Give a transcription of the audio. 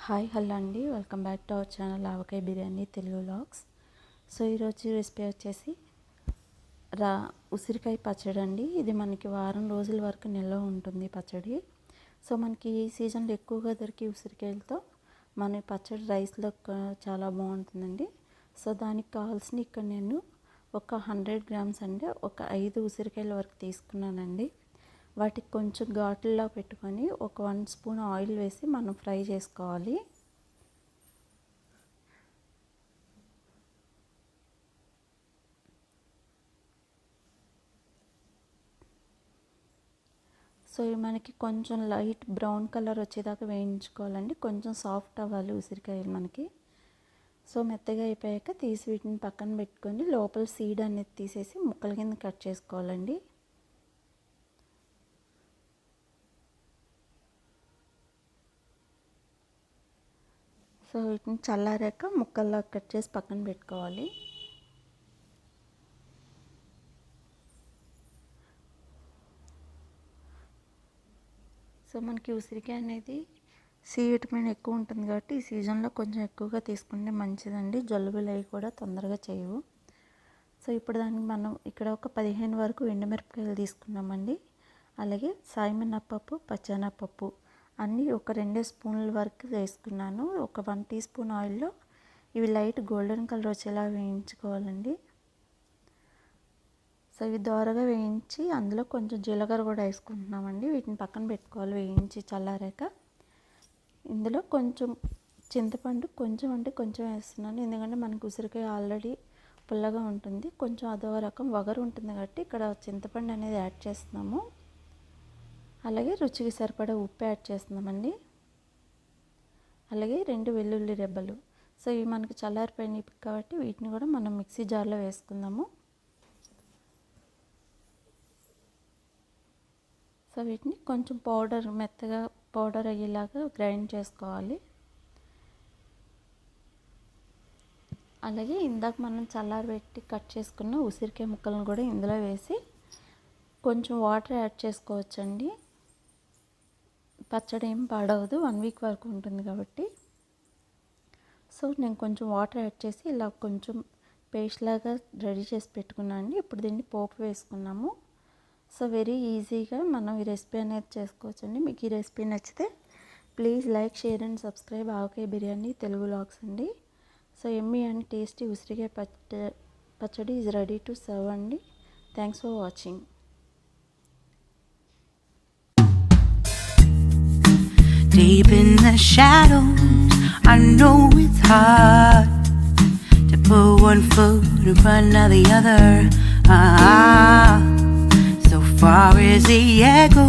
Hi hello అండి, welcome back to our channel avakaya biryani Telugu vlogs. So ఈరోజు recipe వచ్చేసి ఉసిరికాయ పచ్చడి అండి. ఇది మనకి వారం రోజుల వరకు నిల్వ ఉంటుంది పచ్చడి. సో మనకి ఈ సీజన్లో ఎక్కువగా దొరికే ఉసిరికాయలతో మన పచ్చడి రైస్లో చాలా బాగుంటుందండి. సో దానికి కావాల్సిన ఇక్కడ నేను ఒక 100 గ్రామ్స్ అండి, ఒక 5 ఉసిరికాయల వరకు తీసుకున్నానండి. వాటికి కొంచెం ఘాటుల్లో పెట్టుకొని ఒక 1 స్పూన్ ఆయిల్ వేసి మనం ఫ్రై చేసుకోవాలి. సో ఇవి మనకి కొంచెం లైట్ బ్రౌన్ కలర్ వచ్చేదాకా వేయించుకోవాలండి. కొంచెం సాఫ్ట్ అవ్వాలి ఉసిరికాయలు మనకి. సో మెత్తగా అయిపోయాక తీసి వీటిని పక్కన పెట్టుకొని లోపల సీడ్ అనేది తీసేసి ముక్కల కింద కట్ చేసుకోవాలండి. సో వీటిని చల్లారాక ముక్కల్లా కట్ చేసి పక్కన పెట్టుకోవాలి. సో మనకి ఉసిరికాయ అనేది సి విటమిన్ ఎక్కువ ఉంటుంది కాబట్టి ఈ సీజన్లో కొంచెం ఎక్కువగా తీసుకుంటే మంచిదండి. జలుబులు అవి కూడా తొందరగా చేయవు. సో ఇప్పుడు దానికి మనం ఇక్కడ ఒక 15 వరకు ఎండుమిరపకాయలు తీసుకున్నామండి. అలాగే సాయమినపప్పు, పచ్చెనపప్పు అన్నీ ఒక 2 స్పూన్ల వరకు వేసుకున్నాను. ఒక 1 టీ స్పూన్ ఆయిల్లో ఇవి లైట్ గోల్డెన్ కలర్ వచ్చేలా వేయించుకోవాలండి. సో ఇవి దోరగా వేయించి అందులో కొంచెం జీలకర్ర కూడా వేసుకుంటున్నామండి. వీటిని పక్కన పెట్టుకోవాలి వేయించి చల్లారాక. ఇందులో కొంచెం చింతపండు కొంచెం అంటే కొంచెం వేస్తున్నాను, ఎందుకంటే మనకు ఉసిరికాయ ఆల్రెడీ పుల్లగా ఉంటుంది. కొంచెం అదో రకం వగరు ఉంటుంది కాబట్టి ఇక్కడ చింతపండు అనేది యాడ్ చేస్తున్నాము. అలాగే రుచికి సరిపడా ఉప్పు యాడ్ చేస్తున్నామండి. అలాగే 2 వెల్లుల్లి రెబ్బలు. సో ఇవి మనకి చల్లారిపోయినాయి కాబట్టి వీటిని కూడా మనం మిక్సీ జార్లో వేసుకుందాము. సో వీటిని కొంచెం మెత్తగా పౌడర్ అయ్యేలాగా గ్రైండ్ చేసుకోవాలి. అలాగే ఇందాక మనం చల్లారబెట్టి కట్ చేసుకున్న ఉసిరికాయ ముక్కలను కూడా ఇందులో వేసి కొంచెం వాటర్ యాడ్ చేసుకోవచ్చండి. పచ్చడి ఏం పాడవదు, 1 వీక్ వరకు ఉంటుంది కాబట్టి. సో నేను కొంచెం వాటర్ యాడ్ చేసి ఇలా కొంచెం పేస్ట్ లాగా రెడీ చేసి పెట్టుకున్నాను అండి. ఇప్పుడు దీన్ని పోపు వేసుకున్నాము. సో వెరీ ఈజీగా మనం ఈ రెసిపీ అనేది చేసుకోవచ్చండి. మీకు ఈ రెసిపీ నచ్చితే please like, share and subscribe avakaya biryani Telugu vlogs అండి. సో ఎమ్మీ అండ్ టేస్టీ ఉసిరికాయ పచ్చడి ఈజ్ రెడీ టు సర్వ్ అండి. Thanks for watching. Deep in the shadows, I know it's hard to put one foot in front of the other. So far as the echo